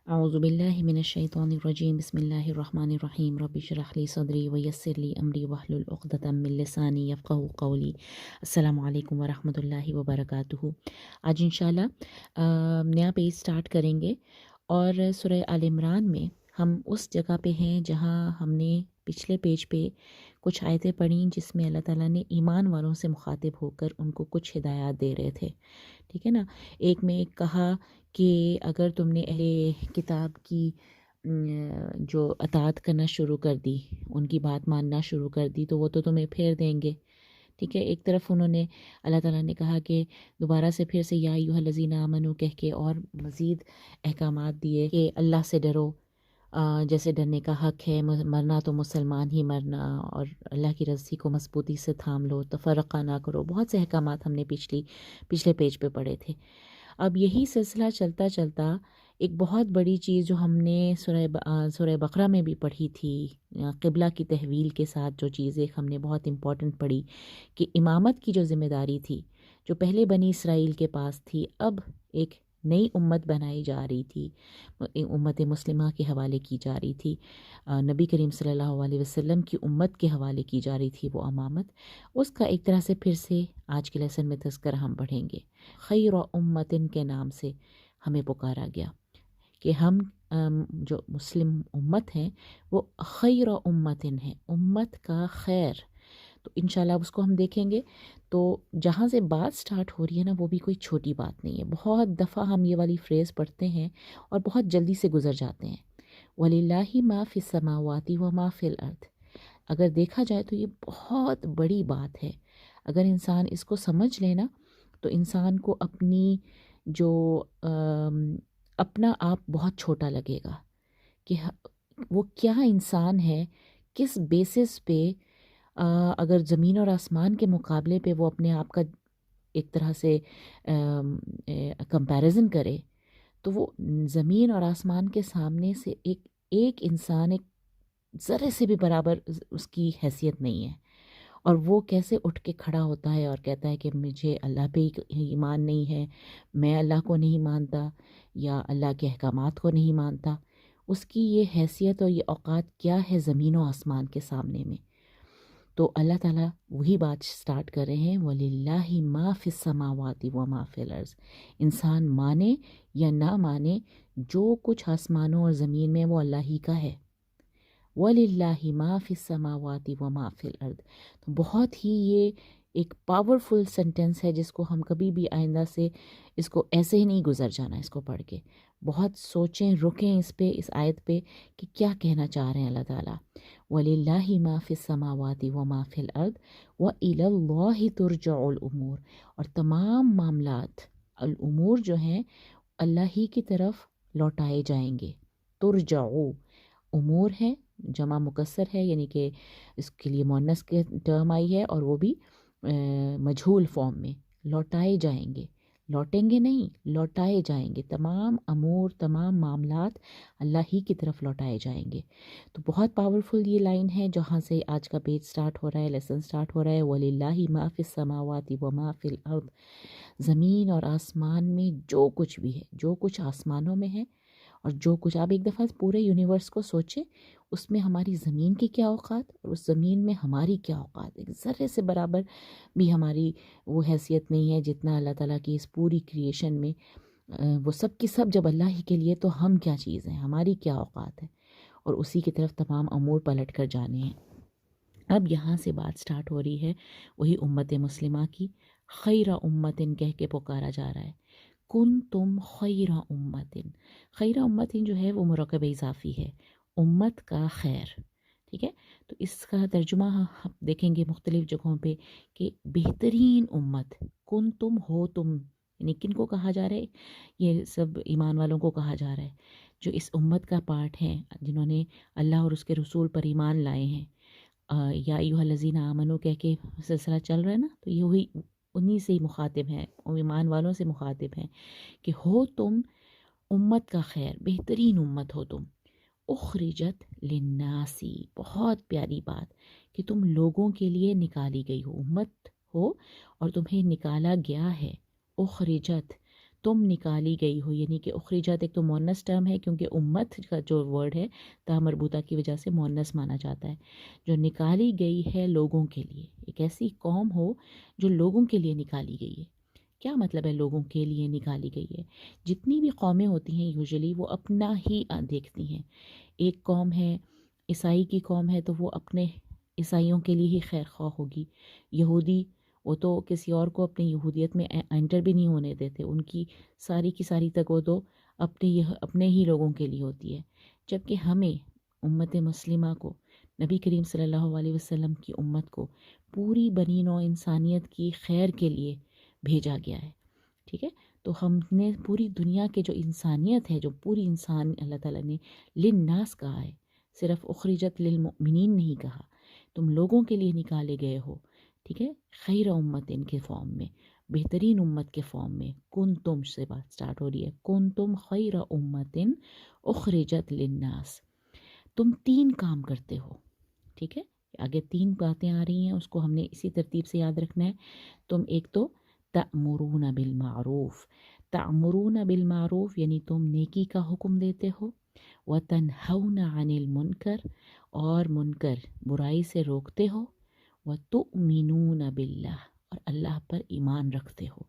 اعوذ باللہ من الشیطان الرجیم بسم اللہ الرحمن الرحیم رب اشرح لی صدری ویسر لی امری واحلل عقدۃ من لسانی یفقہوا قولی۔ السلام علیکم ورحمۃ اللہ وبرکاتہ۔ آج انشاءاللہ نیا پیج سٹارٹ کریں گے، اور سورہ آل عمران میں ہم اس جگہ پہ ہیں جہاں ہم نے پچھلے پیج پہ کچھ آیتیں پڑھیں جس میں اللہ تعالیٰ نے ایمان والوں سے مخاطب ہو کر ان کو کچھ ہدایات دے رہے تھے، ٹھیک ہے نا۔ ایک میں ایک کہا کہ اگر تم نے اہل کتاب کی جو اطاعت کرنا شروع کر دی، ان کی بات ماننا شروع کر دی، تو وہ تو تمہیں پھیر دیں گے، ٹھیک ہے۔ ایک طرف انہوں نے اللہ تعالیٰ نے کہا کہ دوبارہ سے پھر سے یا ایھا الذین آمنو کہہ کے اور مزید احکامات دیے کہ اللہ سے ڈرو، جیسے ڈرنے کا حق ہے، مرنا تو مسلمان ہی مرنا، اور اللہ کی رضی کو مضبوطی سے تھام لو، تفرقہ نہ کرو۔ بہت سے احکامات ہم نے پچھلے پیج پہ پڑھے تھے۔ اب یہی سلسلہ چلتا چلتا ایک بہت بڑی چیز جو ہم نے سورہ بقرہ میں بھی پڑھی تھی، قبلہ کی تحویل کے ساتھ جو چیز ایک ہم نے بہت امپورٹنٹ پڑھی کہ امامت کی جو ذمہ داری تھی جو پہلے بنی اسرائیل کے پاس تھی، اب ایک نئی امت بنائی جا رہی تھی، امت مسلمہ کے حوالے کی جا رہی تھی، نبی کریم صلی اللہ علیہ وسلم کی امت کے حوالے کی جا رہی تھی وہ امامت۔ اس کا ایک طرح سے پھر سے آج کے لیسن میں تذکرہ ہم پڑھیں گے۔ خیر امتن کے نام سے ہمیں پکارا گیا کہ ہم جو مسلم امت ہیں وہ خیر امتن ہے، امت کا خیر۔ تو انشاءاللہ اس کو ہم دیکھیں گے۔ تو جہاں سے بات سٹارٹ ہو رہی ہے نا، وہ بھی کوئی چھوٹی بات نہیں ہے۔ بہت دفعہ ہم یہ والی فریز پڑھتے ہیں اور بہت جلدی سے گزر جاتے ہیں، وَلِلَّهِ مَا فِي السَّمَاوَاتِ وَمَا فِي الْأَرْضِ۔ اگر دیکھا جائے تو یہ بہت بڑی بات ہے۔ اگر انسان اس کو سمجھ لینا تو انسان کو اپنی جو اپنا آپ بہت چھوٹا لگے گا کہ وہ کیا انسان ہے، کس بیسس پہ اگر زمین اور آسمان کے مقابلے پہ وہ اپنے آپ کا ایک طرح سے کمپیریزن کرے، تو وہ زمین اور آسمان کے سامنے سے ایک انسان ایک ذرے سے بھی برابر اس کی حیثیت نہیں ہے۔ اور وہ کیسے اٹھ کے کھڑا ہوتا ہے اور کہتا ہے کہ مجھے اللہ پہ ایمان نہیں ہے، میں اللہ کو نہیں مانتا یا اللہ کے احکامات کو نہیں مانتا۔ اس کی یہ حیثیت اور یہ اوقات کیا ہے زمین و آسمان کے سامنے میں۔ تو اللہ تعالیٰ وہی بات سٹارٹ کر رہے ہیں، وَلِلَّهِ مَا فِي السَّمَاوَاتِ وَمَا فِي الْأَرْضِ۔ انسان مانے یا نہ مانے، جو کچھ آسمانوں اور زمین میں وہ اللہ ہی کا ہے۔ وَلِلَّهِ مَا فِي السَّمَاوَاتِ وَمَا فِي الْأَرْضِ۔ تو بہت ہی یہ ایک پاورفل سینٹنس ہے جس کو ہم کبھی بھی آئندہ سے اس کو ایسے ہی نہیں گزر جانا، اس کو پڑھ کے بہت سوچیں، رکیں اس پہ، اس آیت پہ کہ کیا کہنا چاہ رہے ہیں اللہ تعالیٰ۔ وَلِلَّهِ مَا فِي السَّمَاوَاتِ وَمَا فِي الْأَرْضِ وَإِلَى اللَّهِ تُرْجَعُ الْأُمُورُ۔ اور تمام معاملات، الامور جو ہیں، اللہ ہی کی طرف لوٹائے جائیں گے۔ ترجعو امور ہے، جمع مکسر ہے، یعنی کہ اس کے لیے مؤنث کے ٹرم آئی ہے، اور وہ بھی مجہول فارم میں، لوٹائے جائیں گے، لوٹیں گے نہیں، لوٹائے جائیں گے۔ تمام امور، تمام معاملات اللہ ہی کی طرف لوٹائے جائیں گے۔ تو بہت پاورفل یہ لائن ہے جہاں سے آج کا پیج سٹارٹ ہو رہا ہے، لیسن سٹارٹ ہو رہا ہے، وَلِلَّهِ مَا فِي السَّمَاوَاتِ وَمَا فِي الْأَرْضِ۔ زمین اور آسمان میں جو کچھ بھی ہے، جو کچھ آسمانوں میں ہے اور جو کچھ، آپ ایک دفعہ پورے یونیورس کو سوچیں، اس میں ہماری زمین کی کیا اوقات اور اس زمین میں ہماری کیا اوقات، ایک ذرے سے برابر بھی ہماری وہ حیثیت نہیں ہے جتنا اللہ تعالیٰ کی اس پوری کریشن میں۔ وہ سب کی سب جب اللہ ہی کے لیے، تو ہم کیا چیز ہیں، ہماری کیا اوقات ہے، اور اسی کی طرف تمام امور پلٹ کر جانے ہیں۔ اب یہاں سے بات سٹارٹ ہو رہی ہے وہی امت مسلمہ کی، خیر امتن کہہ کے پکارا جا رہا ہے، کن تم خیر امتن۔ خیر امتن جو ہے وہ مرکب اضافی ہے، امت کا خیر، ٹھیک ہے۔ تو اس کا ترجمہ ہم دیکھیں گے مختلف جگہوں پہ کہ بہترین امت، کن تم ہو تم، یعنی کن کو کہا جا رہا ہے؟ یہ سب ایمان والوں کو کہا جا رہا ہے جو اس امت کا پارٹ ہیں، جنہوں نے اللہ اور اس کے رسول پر ایمان لائے ہیں۔ یا ایھا الذین آمنو کہہ کے سلسلہ چل رہا ہے نا، تو یہ وہی انہی سے ہی مخاطب ہیں، ایمان والوں سے مخاطب ہیں کہ ہو تم امت کا خیر، بہترین امت ہو تم، اخرجت للناسی، بہت پیاری بات کہ تم لوگوں کے لیے نکالی گئی ہو، امت ہو اور تمہیں نکالا گیا ہے، اخرجت، تم نکالی گئی ہو، یعنی کہ اخرجت ایک تو مونس ٹرم ہے کیونکہ امت کا جو ورڈ ہے تا مربوطہ کی وجہ سے مونس مانا جاتا ہے، جو نکالی گئی ہے لوگوں کے لیے، ایک ایسی قوم ہو جو لوگوں کے لیے نکالی گئی ہے۔ کیا مطلب ہے لوگوں کے لیے نکالی گئی ہے؟ جتنی بھی قومیں ہوتی ہیں یوزلی وہ اپنا ہی دیکھتی ہیں۔ ایک قوم ہے، عیسائی کی قوم ہے تو وہ اپنے عیسائیوں کے لیے ہی خیر خواہ ہوگی۔ یہودی، وہ تو کسی اور کو اپنے یہودیت میں انٹر بھی نہیں ہونے دیتے، ان کی ساری تک وہ تو اپنے ہی لوگوں کے لیے ہوتی ہے۔ جبکہ ہمیں امت مسلمہ کو، نبی کریم صلی اللہ علیہ وسلم کی امت کو پوری بنی نوع انسانیت کی خیر کے لیے بھیجا گیا ہے، ٹھیک ہے؟ تو ہم نے پوری دنیا کے جو انسانیت ہے، جو پوری انسان اللہ تعالیٰ نے للناس کہا ہے، صرف اخرجت للمؤمنین نہیں کہا، تم لوگوں کے لیے نکالے گئے ہو، ٹھیک ہے؟ خیر امت ان کے فارم میں، بہترین امت کے فارم میں، کن تم سے بات سٹارٹ ہو رہی ہے، کن تم خیر امت اخرجت للناس، تم 3 کام کرتے ہو، ٹھیک ہے؟ آگے 3 باتیں آ رہی ہیں، اس کو ہم نے اسی ترتیب سے یاد رکھنا ہے۔ تم ایک تو تأمرون بالمعروف، تأمرون بالمعروف یعنی تم نیکی کا حکم دیتے ہو، وتنہون عن المنکر اور منکر برائی سے روکتے ہو، وتؤمنون باللہ اور اللہ پر ایمان رکھتے ہو۔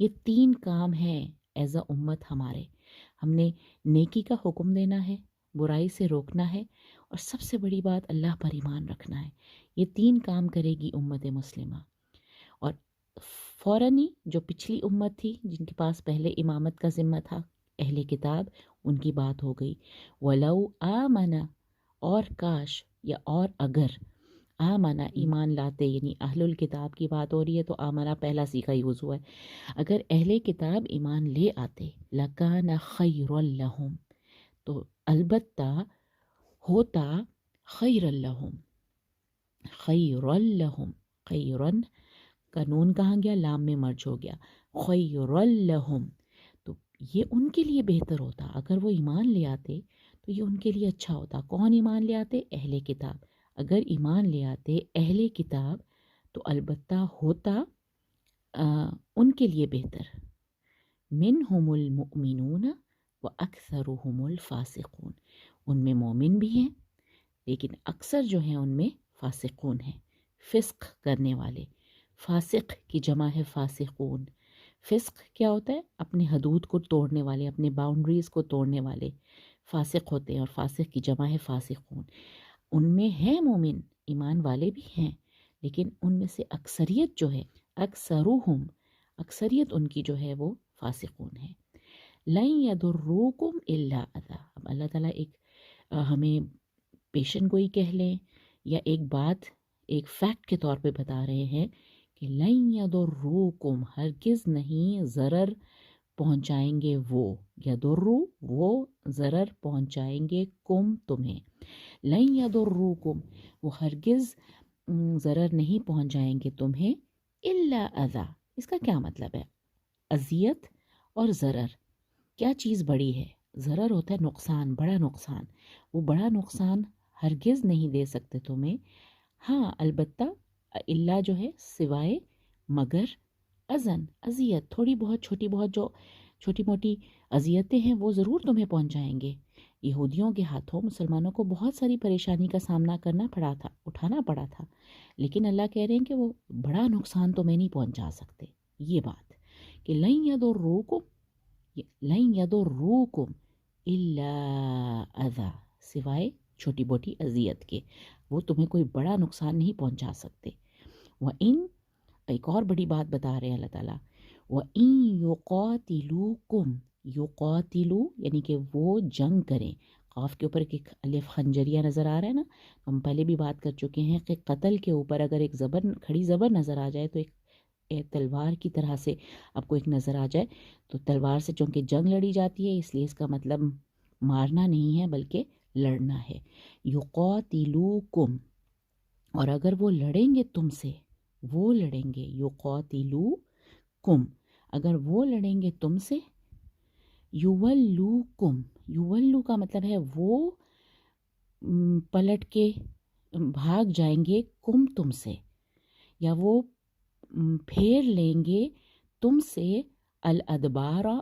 یہ 3 کام ہیں ایز اے امت ہمارے، ہم نے نیکی کا حکم دینا ہے، برائی سے روکنا ہے، اور سب سے بڑی بات اللہ پر ایمان رکھنا ہے۔ یہ 3 کام کرے گی امت مسلمہ۔ اور فوراً ہی جو پچھلی امت تھی جن کے پاس پہلے امامت کا ذمہ تھا، اہل کتاب، ان کی بات ہو گئی، وَلَوْ آمَنَ اور کاش یا اور اگر، آمنہ ایمان لاتے، یعنی اہل الکتاب کی بات ہو رہی ہے تو آمنہ پہلا صیغہ یوز ہوا ہے، اگر اہل کتاب ایمان لے آتے، لَكَانَ خَيْرًا لَهُمْ تو البتہ ہوتا خیر لہم، خیر لہم، خیرن کا نون کہاں گیا؟ لام میں مرج ہو گیا، خیر لہم تو یہ ان کے لیے بہتر ہوتا، اگر وہ ایمان لے آتے تو یہ ان کے لیے اچھا ہوتا۔ کون ایمان لے آتے؟ اہل کتاب۔ اگر ایمان لے آتے اہل کتاب تو البتہ ہوتا ان کے لیے بہتر، منہم المؤمنون واکثرهم الفاسقون، ان میں مومن بھی ہیں لیکن اکثر جو ہیں ان میں فاسقون ہیں، فسق کرنے والے۔ فاسق کی جمع ہے فاسقون۔ فسق کیا ہوتا ہے؟ اپنے حدود کو توڑنے والے، اپنے باؤنڈریز کو توڑنے والے فاسق ہوتے ہیں، اور فاسق کی جمع ہے فاسقون۔ ان میں ہیں مومن، ایمان والے بھی ہیں، لیکن ان میں سے اکثریت جو ہے، اکثرهم، اکثریت ان کی جو ہے وہ فاسقون ہے۔ لن یضروکم الا اذی، اب اللہ تعالیٰ ایک ہمیں پیشن گوئی کہہ لیں یا ایک بات، ایک فیکٹ کے طور پہ بتا رہے ہیں کہ لن یضروکم، ہرگز نہیں ضرر پہنچائیں گے وہ، یضرو وہ ضرر پہنچائیں گے، کم تمہیں، لن یضروکم وہ ہرگز ضرر نہیں پہنچائیں گے تمہیں، الا اذی، اس کا کیا مطلب ہے؟ اذیت اور ضرر، کیا چیز بڑی ہے؟ ضرر ہوتا ہے نقصان، بڑا نقصان، وہ بڑا نقصان ہرگز نہیں دے سکتے تمہیں، ہاں البتہ الا جو ہے سوائے، مگر، اذن اذیت، تھوڑی بہت چھوٹی بہت جو چھوٹی موٹی اذیتیں ہیں وہ ضرور تمہیں پہنچائیں گے۔ یہودیوں کے ہاتھوں مسلمانوں کو بہت ساری پریشانی کا سامنا کرنا پڑا تھا، اٹھانا پڑا تھا، لیکن اللہ کہہ رہے ہیں کہ وہ بڑا نقصان تمہیں نہیں پہنچا سکتے۔ یہ بات کہ لن یضروکم، لن یضروکم الا اذی، سوائے چھوٹی موٹی اذیت کے، وہ تمہیں کوئی بڑا نقصان نہیں پہنچا سکتے۔ وَإِن، ایک اور بڑی بات بتا رہے ہیں اللہ تعالیٰ، وَإِن يُقَاتِلُوكُمْ، یقاتلو یعنی کہ وہ جنگ کریں، قاف کے اوپر ایک الف خنجریہ نظر آ رہا ہے نا، ہم پہلے بھی بات کر چکے ہیں کہ قتل کے اوپر اگر ایک زبر، کھڑی زبر نظر آ جائے تو ایک تلوار کی طرح سے آپ کو ایک نظر آ جائے، تو تلوار سے چونکہ جنگ لڑی جاتی ہے اس لیے اس کا مطلب مارنا نہیں ہے بلکہ لڑنا ہے۔ یقاتلوکم، اور اگر وہ لڑیں گے تم سے، وہ لڑیں گے، یقاتلوکم اگر وہ لڑیں گے تم سے، یولوکم، یولو کا مطلب ہے وہ پلٹ کے بھاگ جائیں گے، کم تم سے، یا وہ پھیر لیں گے تم سے، الادبارا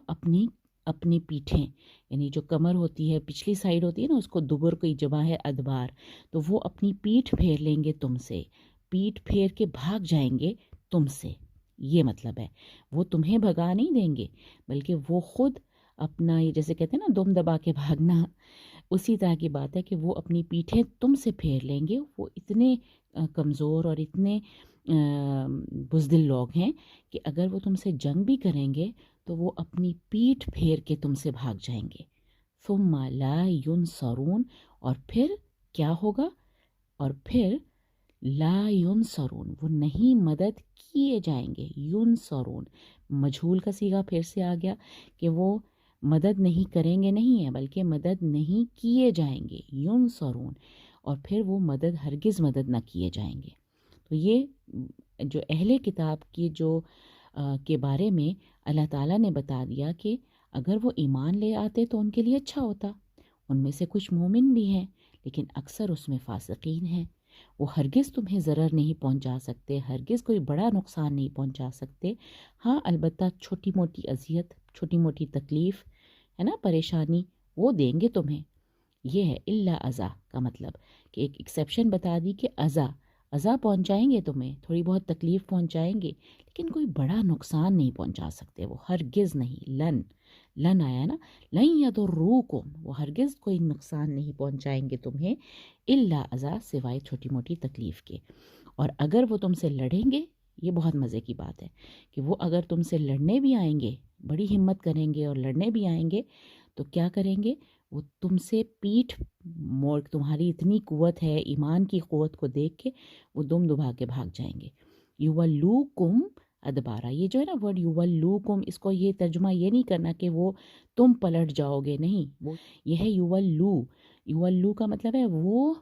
اپنی پیٹھیں، یعنی جو کمر ہوتی ہے پچھلی سائیڈ ہوتی ہے نا، اس کو دبر کی جمع ہے ادبار، تو وہ اپنی پیٹھ پھیر لیں گے تم سے، پیٹھ پھیر کے بھاگ جائیں گے تم سے، یہ مطلب ہے۔ وہ تمہیں بھگا نہیں دیں گے بلکہ وہ خود اپنا، یہ جیسے کہتے ہیں نا دم دبا کے بھاگنا، اسی طرح کی بات ہے کہ وہ اپنی پیٹھیں تم سے پھیر لیں گے۔ وہ اتنے کمزور اور اتنے بزدل لوگ ہیں کہ اگر وہ تم سے جنگ بھی کریں گے تو وہ اپنی پیٹھ پھیر کے تم سے بھاگ جائیں گے۔ ثم لا ینصرون، اور پھر کیا ہوگا؟ اور پھر لا ینصرون، وہ نہیں مدد کیے جائیں گے۔ ینصرون مجھول کا صیغہ پھر سے آ گیا کہ وہ مدد نہیں کریں گے نہیں ہے بلکہ مدد نہیں کیے جائیں گے، ینصرون، اور پھر وہ مدد ہرگز مدد نہ کیے جائیں گے۔ تو یہ جو اہل کتاب کی جو کے بارے میں اللہ تعالیٰ نے بتا دیا کہ اگر وہ ایمان لے آتے تو ان کے لیے اچھا ہوتا، ان میں سے کچھ مومن بھی ہیں لیکن اکثر اس میں فاسقین ہیں، وہ ہرگز تمہیں ضرر نہیں پہنچا سکتے، ہرگز کوئی بڑا نقصان نہیں پہنچا سکتے، ہاں البتہ چھوٹی موٹی اذیت، چھوٹی موٹی تکلیف ہے نا، پریشانی وہ دیں گے تمہیں۔ یہ ہے الا اذا کا مطلب کہ ایک ایکسیپشن بتا دی کہ اذا پہنچائیں گے تمہیں، تھوڑی بہت تکلیف پہنچائیں گے لیکن کوئی بڑا نقصان نہیں پہنچا سکتے وہ، ہرگز نہیں۔ لن آیا نا، لن یضروکم، وہ ہرگز کوئی نقصان نہیں پہنچائیں گے تمہیں، الا اذا، سوائے چھوٹی موٹی تکلیف کے۔ اور اگر وہ تم سے لڑیں گے، یہ بہت مزے کی بات ہے کہ وہ اگر تم سے لڑنے بھی آئیں گے، بڑی ہمت کریں گے اور لڑنے بھی آئیں گے تو کیا کریں گے؟ وہ تم سے پیٹھ موڑ، تمہاری اتنی قوت ہے، ایمان کی قوت کو دیکھ کے وہ دم دبا کے بھاگ جائیں گے۔ یولوکم ادبارہ، یہ جو ہے نا ورڈ یولوکم، اس کو یہ ترجمہ یہ نہیں کرنا کہ وہ تم پلٹ جاؤ گے، نہیں، وہ یہ ہے یولو کا مطلب ہے وہ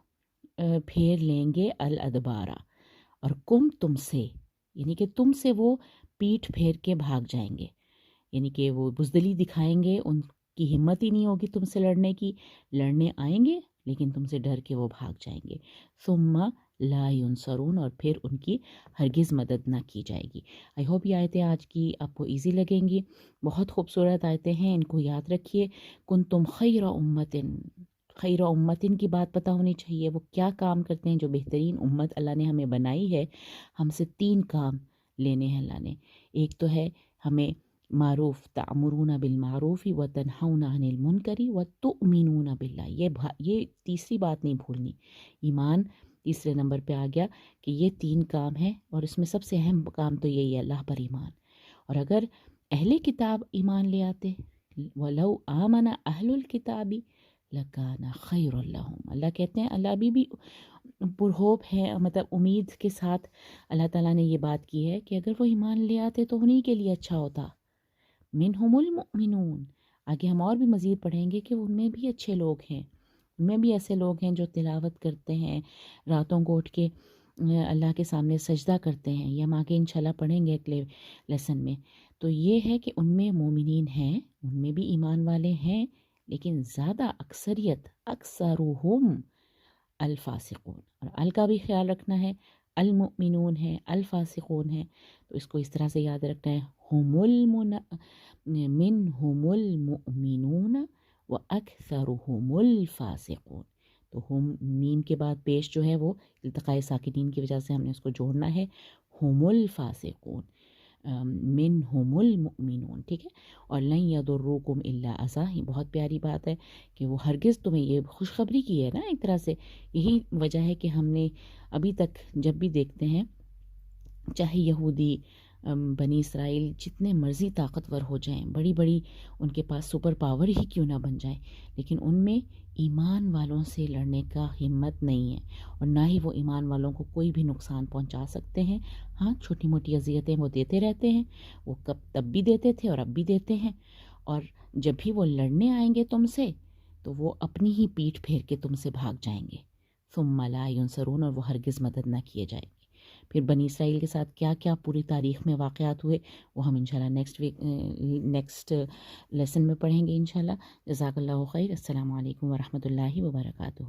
پھیر لیں گے الادبارہ، اور کم تم سے، یعنی کہ تم سے وہ پیٹھ پھیر کے بھاگ جائیں گے، یعنی کہ وہ بزدلی دکھائیں گے، ان کی ہمت ہی نہیں ہوگی تم سے لڑنے کی، لڑنے آئیں گے لیکن تم سے ڈر کے وہ بھاگ جائیں گے۔ ثم لا ینصرون، اور پھر ان کی ہرگز مدد نہ کی جائے گی۔ آئی ہوپ یہ آیتیں آج کی آپ کو ایزی لگیں گی، بہت خوبصورت آیتیں ہیں، ان کو یاد رکھیے۔ کنتم خیر امتن کی بات پتہ ہونی چاہیے، وہ کیا کام کرتے ہیں، جو بہترین امت اللہ نے ہمیں بنائی ہے۔ ہم سے 3 کام لینے ہیں اللہ نے، ایک تو ہے ہمیں معروف، تأمرون بالمعروف وتنہون عن المنکر وتؤمنون باللہ، یہ تیسری بات نہیں بھولنی، ایمان تیسرے نمبر پہ آ گیا کہ یہ 3 کام ہیں، اور اس میں سب سے اہم کام تو یہی ہے، اللہ پر ایمان۔ اور اگر اہل کتاب ایمان لے آتے، وَلَوْ آمَنَ أَهْلُ الْكِتَابِ لَكَانَ خَيْرًا لَهُمْ، اللہ کہتے ہیں اللہ بھی پرہوپ ہے، مطلب امید کے ساتھ اللہ تعالیٰ نے یہ بات کی ہے کہ اگر وہ ایمان لے آتے تو انہی کے لیے اچھا ہوتا۔ منہم المؤمنون، آگے ہم اور بھی مزید پڑھیں گے کہ ان میں بھی اچھے لوگ ہیں، ان میں بھی ایسے لوگ ہیں جو تلاوت کرتے ہیں، راتوں کو اٹھ کے اللہ کے سامنے سجدہ کرتے ہیں، یہ ہم آگے انشاءاللہ پڑھیں گے اگلے لیسن میں۔ تو یہ ہے کہ ان میں مومنین ہیں، ان میں بھی ایمان والے ہیں، لیکن زیادہ اکثریت، اکثرہم الفاسقون، اور ال کا بھی خیال رکھنا ہے، المؤمنون ہے، الفاسقون ہے، تو اس کو اس طرح سے یاد رکھنا ہے، منہم المؤمنون واکثرہم الفاسقون۔ تو ہم میم کے بعد پیش جو ہے وہ التقاء ساکنین کی وجہ سے ہم نے اس کو جوڑنا ہے، ہم الفاسقون، منہم المؤمنون، ٹھیک ہے۔ اور لن یضروکم الا اذی، یہ بہت پیاری بات ہے کہ وہ ہرگز تمہیں، یہ خوشخبری کی ہے نا ایک طرح سے، یہی وجہ ہے کہ ہم نے ابھی تک جب بھی دیکھتے ہیں، چاہے یہودی، بنی اسرائیل جتنے مرضی طاقتور ہو جائیں، بڑی بڑی ان کے پاس سپر پاور ہی کیوں نہ بن جائیں، لیکن ان میں ایمان والوں سے لڑنے کا ہمت نہیں ہے، اور نہ ہی وہ ایمان والوں کو کوئی بھی نقصان پہنچا سکتے ہیں۔ ہاں چھوٹی موٹی اذیتیں وہ دیتے رہتے ہیں، وہ تب بھی دیتے تھے اور اب بھی دیتے ہیں، اور جب بھی وہ لڑنے آئیں گے تم سے تو وہ اپنی ہی پیٹھ پھیر کے تم سے بھاگ جائیں گے۔ ثم لا ینصرون، اور وہ ہرگز مدد نہ کیے جائیں گے۔ پھر بنی اسرائیل کے ساتھ کیا کیا پوری تاریخ میں واقعات ہوئے وہ ہم انشاءاللہ نیکسٹ لیسن میں پڑھیں گے انشاءاللہ۔ جزاک اللہ خیر، السلام علیکم ورحمۃ اللہ وبرکاتہ۔